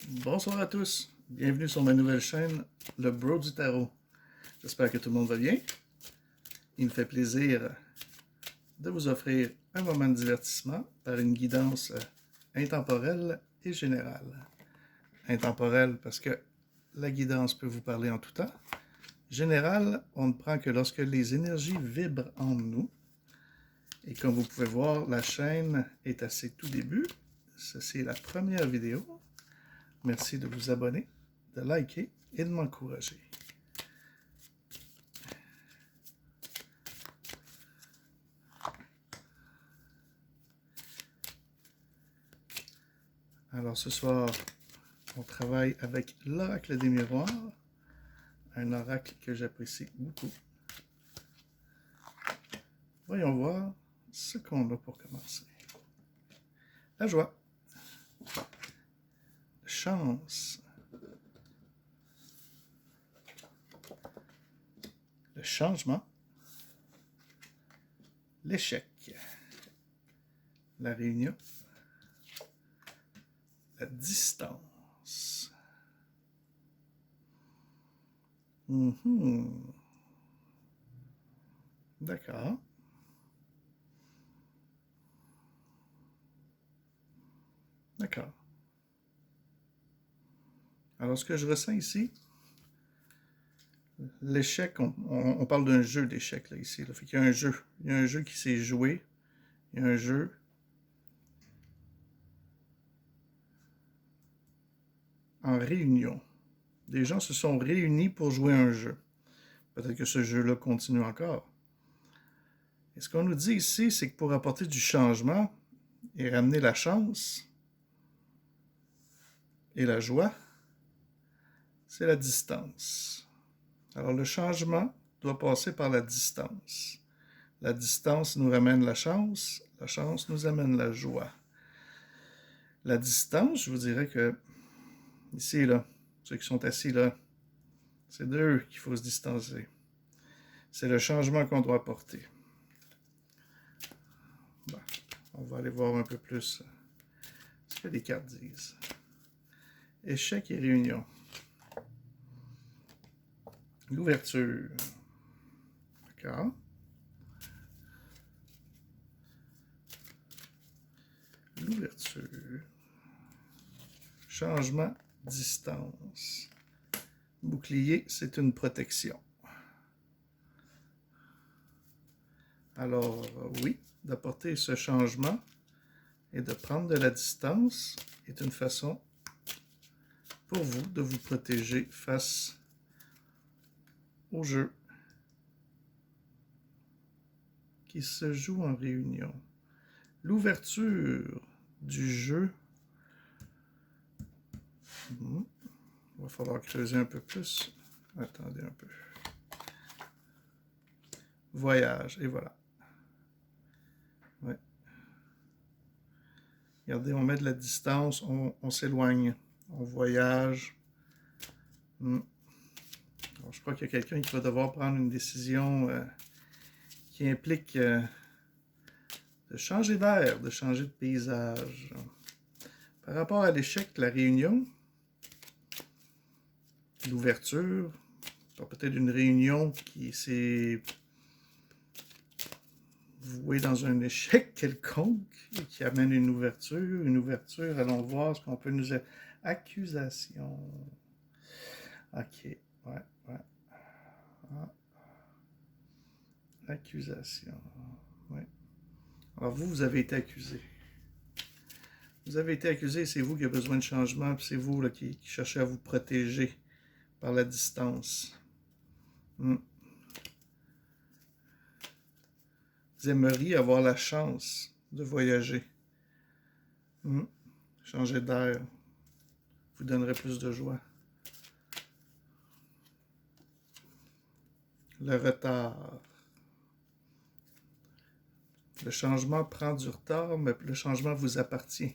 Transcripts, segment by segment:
Bonsoir à tous, bienvenue sur ma nouvelle chaîne, le Bro du Tarot. J'espère que tout le monde va bien. Il me fait plaisir de vous offrir un moment de divertissement par une guidance intemporelle et générale. Intemporelle parce que la guidance peut vous parler en tout temps. Générale, on ne prend que lorsque les énergies vibrent en nous. Et comme vous pouvez voir, la chaîne est à ses tout débuts. Ceci est la première vidéo. Merci de vous abonner, de liker et de m'encourager. Alors ce soir, on travaille avec l'oracle des miroirs, un oracle que j'apprécie beaucoup. Voyons voir ce qu'on a pour commencer. La joie, la chance, le changement, l'échec, la réunion, la distance. D'accord. D'accord. Alors, ce que je ressens ici, l'échec, on parle d'un jeu d'échecs là, ici. Là. Fait qu'il y a un jeu. Il y a un jeu qui s'est joué. Il y a un jeu. En réunion. Des gens se sont réunis pour jouer un jeu. Peut-être que ce jeu-là continue encore. Et ce qu'on nous dit ici, c'est que pour apporter du changement et ramener la chance et la joie, c'est la distance. Alors le changement doit passer par la distance. La distance nous ramène la chance nous amène la joie. La distance, je vous dirais que ici, là, ceux qui sont assis là, c'est d'eux qu'il faut se distancer. C'est le changement qu'on doit apporter. Bon, on va aller voir un peu plus ce que les cartes disent. Échec et réunion. L'ouverture. D'accord. L'ouverture. Changement, distance. Bouclier, c'est une protection. Alors, oui, d'apporter ce changement et de prendre de la distance est une façon pour vous de vous protéger face au jeu qui se joue en réunion. L'ouverture du jeu. Il va falloir creuser un peu plus. Attendez un peu. Voyage, et voilà. Ouais. Regardez, on met de la distance, on s'éloigne, on voyage. Alors, je crois qu'il y a quelqu'un qui va devoir prendre une décision qui implique de changer d'air, de changer de paysage. Par rapport à l'échec, la réunion, l'ouverture, peut-être une réunion qui s'est vouée dans un échec quelconque et qui amène une ouverture, allons voir ce qu'on peut nous... Accusation. Ok, ouais. Ah. Accusation, ouais. Alors vous avez été accusé. Vous avez été accusé, c'est vous qui avez besoin de changement, puis c'est vous là, qui cherchez à vous protéger par la distance. Vous aimeriez avoir la chance de voyager. Changer d'air vous donnerait plus de joie. Le retard. Le changement prend du retard, mais le changement vous appartient.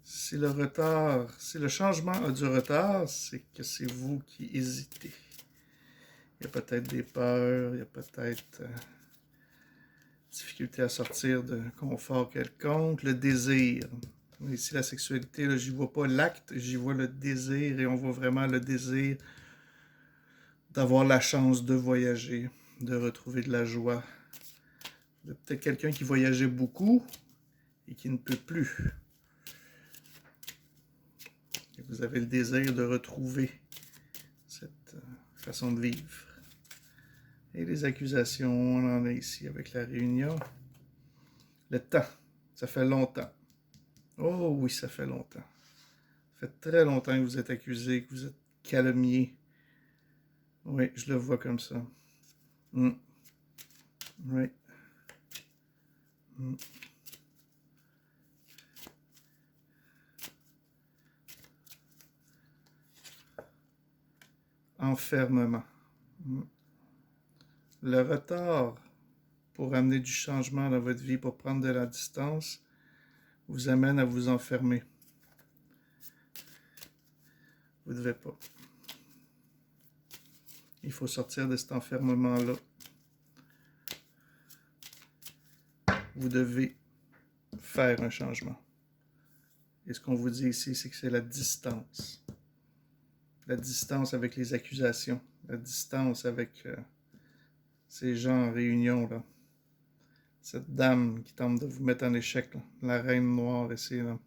Si le changement a du retard, c'est que c'est vous qui hésitez. Il y a peut-être des peurs, il y a peut-être difficulté à sortir d'un confort quelconque, le désir. Ici, la sexualité, là, j'y vois pas l'acte, j'y vois le désir, et on voit vraiment le désir d'avoir la chance de voyager, de retrouver de la joie. Peut-être quelqu'un qui voyageait beaucoup et qui ne peut plus. Et vous avez le désir de retrouver cette façon de vivre. Et les accusations, on en a ici avec la réunion. Le temps, ça fait longtemps. Oh oui, ça fait longtemps. Ça fait très longtemps que vous êtes accusé, que vous êtes calomnié. Oui, je le vois comme ça. Oui. Enfermement. Le retard pour amener du changement dans votre vie, pour prendre de la distance, vous amène à vous enfermer. Vous ne devez pas. Il faut sortir de cet enfermement-là. Vous devez faire un changement. Et ce qu'on vous dit ici, c'est que c'est la distance. La distance avec les accusations. La distance avec ces gens en réunion, là. Cette dame qui tente de vous mettre en échec, là. La reine noire ici, là.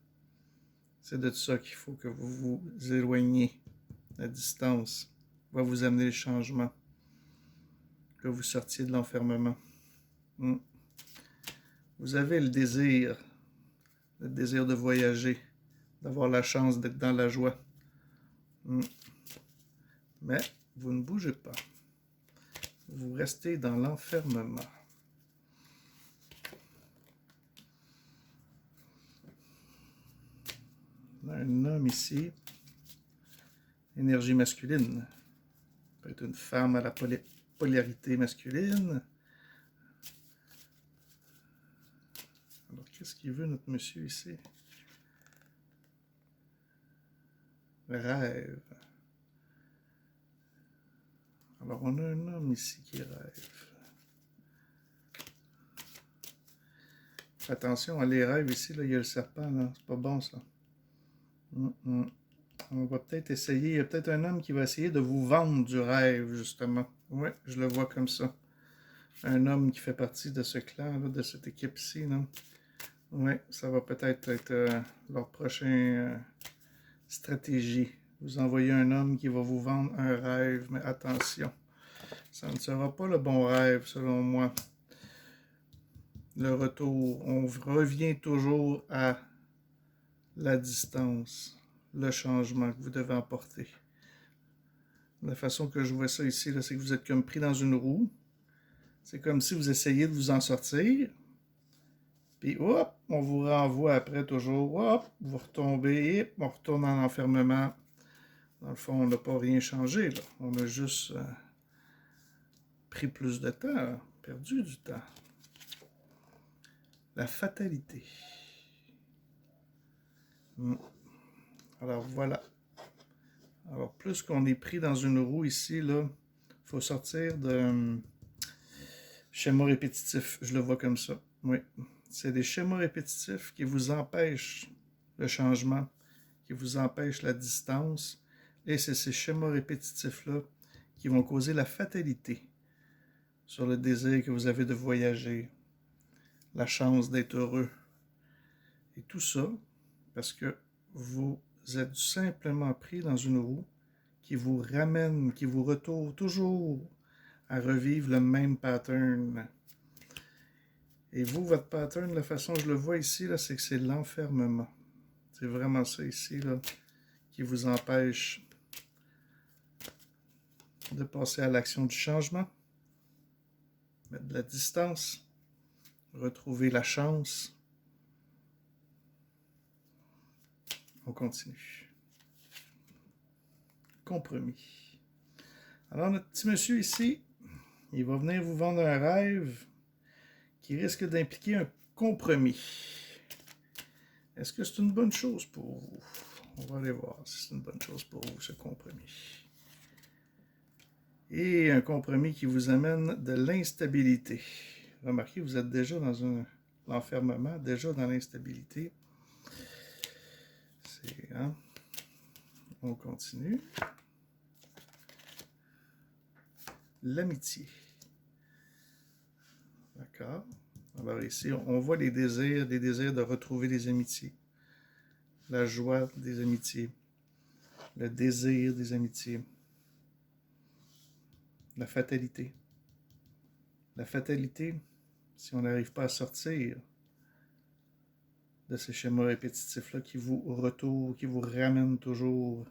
C'est de ça qu'il faut que vous vous éloigniez. La distance va vous amener le changement. Que vous sortiez de l'enfermement. Vous avez le désir de voyager, d'avoir la chance d'être dans la joie. Mais vous ne bougez pas. Vous restez dans l'enfermement. On a un homme ici. Énergie masculine. Ça peut être une femme à la polarité masculine. Alors, qu'est-ce qu'il veut, notre monsieur, ici? Rêve. Alors, on a un homme ici qui rêve. Attention, les rêves ici, là, il y a le serpent, là. C'est pas bon, ça. On va peut-être essayer, il y a peut-être un homme qui va essayer de vous vendre du rêve, justement. Oui, je le vois comme ça. Un homme qui fait partie de ce clan, là, de cette équipe-ci, là. Oui, ça va peut-être être leur prochaine stratégie. Vous envoyez un homme qui va vous vendre un rêve, mais attention, ça ne sera pas le bon rêve, selon moi. Le retour, on revient toujours à la distance, le changement que vous devez apporter. La façon que je vois ça ici, c'est que vous êtes comme pris dans une roue. C'est comme si vous essayez de vous en sortir. Puis, hop, on vous renvoie après toujours. Hop, vous retombez, on retourne en enfermement. Dans le fond, on n'a pas rien changé, là. On a juste pris plus de temps, perdu du temps. La fatalité. Alors, voilà. Alors, plus qu'on est pris dans une roue ici, là, il faut sortir de schéma répétitif. Je le vois comme ça. Oui. C'est des schémas répétitifs qui vous empêchent le changement, qui vous empêchent la distance. Et c'est ces schémas répétitifs-là qui vont causer la fatalité sur le désir que vous avez de voyager, la chance d'être heureux. Et tout ça parce que vous êtes simplement pris dans une roue qui vous ramène, qui vous retourne toujours à revivre le même pattern. Et vous, votre pattern, la façon dont je le vois ici, là, c'est que c'est l'enfermement. C'est vraiment ça ici, là, qui vous empêche de passer à l'action du changement, mettre de la distance, retrouver la chance. On continue. Compromis. Alors, notre petit monsieur ici, il va venir vous vendre un rêve qui risque d'impliquer un compromis. Est-ce que c'est une bonne chose pour vous? On va aller voir si c'est une bonne chose pour vous, ce compromis. Et un compromis qui vous amène de l'instabilité. Remarquez, vous êtes déjà dans l'enfermement, déjà dans l'instabilité. Hein? On continue. L'amitié. D'accord. Alors ici, on voit les désirs de retrouver des amitiés. La joie des amitiés. Le désir des amitiés. La fatalité. La fatalité, si on n'arrive pas à sortir de ces schémas répétitifs-là qui vous ramènent toujours.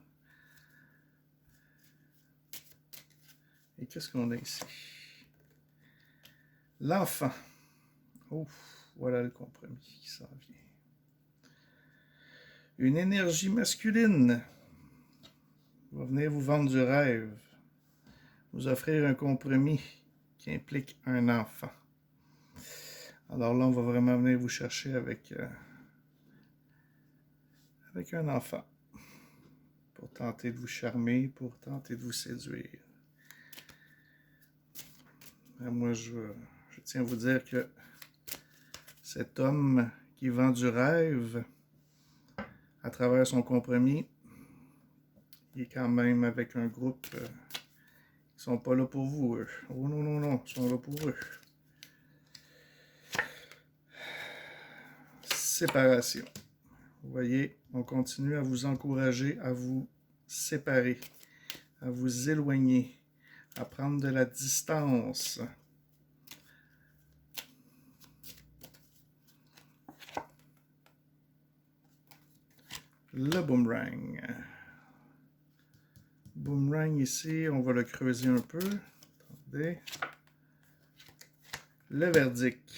Et qu'est-ce qu'on a ici? L'enfant. Ouf, voilà le compromis qui s'en vient. Une énergie masculine va venir vous vendre du rêve, vous offrir un compromis qui implique un enfant. Alors là, on va vraiment venir vous chercher avec un enfant pour tenter de vous charmer, pour tenter de vous séduire. Et moi, je tiens à vous dire que cet homme qui vend du rêve à travers son compromis, il est quand même avec un groupe qui ne sont pas là pour vous, eux. Oh non, non, non, ils sont là pour eux. Séparation. Vous voyez, on continue à vous encourager à vous séparer, à vous éloigner, à prendre de la distance. Le boomerang. Boomerang ici, on va le creuser un peu. Attendez. Le verdict.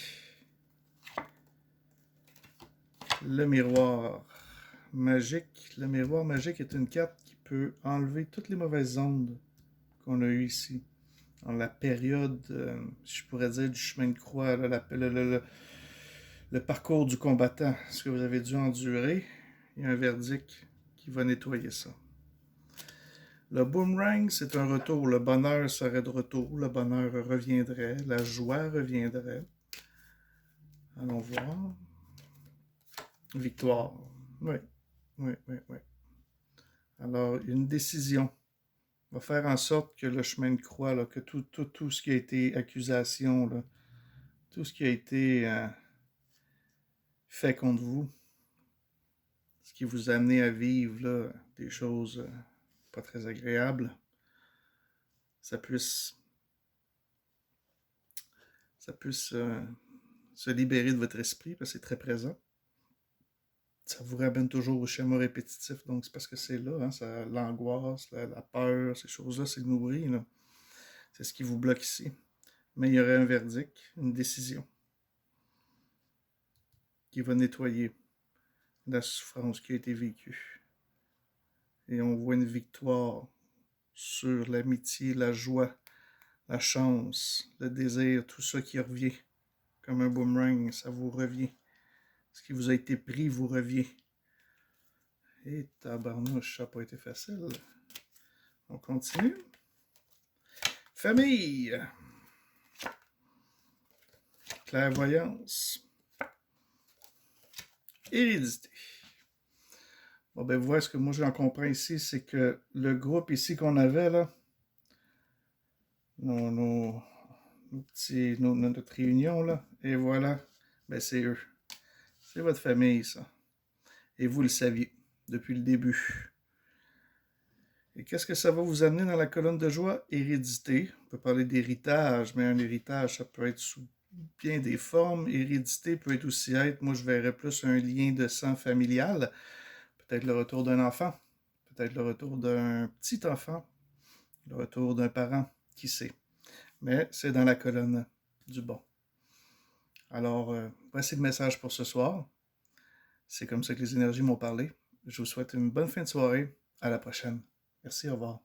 Le miroir magique. Le miroir magique est une carte qui peut enlever toutes les mauvaises ondes qu'on a eues ici. Dans la période, je pourrais dire, du chemin de croix, là, le parcours du combattant, ce que vous avez dû endurer. Il y a un verdict qui va nettoyer ça. Le boomerang, c'est un retour. Le bonheur serait de retour. Le bonheur reviendrait. La joie reviendrait. Allons voir. Victoire. Oui. Alors, une décision va faire en sorte que le chemin de croix, là, que tout ce qui a été accusation, là, tout ce qui a été fait contre vous, ce qui vous a amené à vivre là, des choses pas très agréables, ça puisse se libérer de votre esprit, parce que c'est très présent. Ça vous ramène toujours au schéma répétitif, donc c'est parce que c'est là, hein, l'angoisse, la peur, ces choses-là, c'est nourri, là. C'est ce qui vous bloque ici. Mais il y aurait un verdict, une décision, qui va nettoyer la souffrance qui a été vécue. Et on voit une victoire sur l'amitié, la joie, la chance, le désir, tout ça qui revient. Comme un boomerang, ça vous revient. Ce qui vous a été pris vous revient. Et tabarnouche, ça n'a pas été facile. On continue. Famille. Clairvoyance. Hérédité. Bon, ben, vous voyez, ce que moi j'en comprends ici, c'est que le groupe ici qu'on avait, là, notre réunion, là, et voilà, ben, c'est eux. C'est votre famille, ça. Et vous le saviez depuis le début. Et qu'est-ce que ça va vous amener dans la colonne de joie? Hérédité. On peut parler d'héritage, mais un héritage, ça peut être sous bien des formes. Hérédité peut être aussi moi je verrais plus un lien de sang familial. Peut-être le retour d'un enfant. Peut-être le retour d'un petit enfant. Le retour d'un parent. Qui sait? Mais c'est dans la colonne du bon. Alors, voici le message pour ce soir. C'est comme ça que les énergies m'ont parlé. Je vous souhaite une bonne fin de soirée. À la prochaine. Merci, au revoir.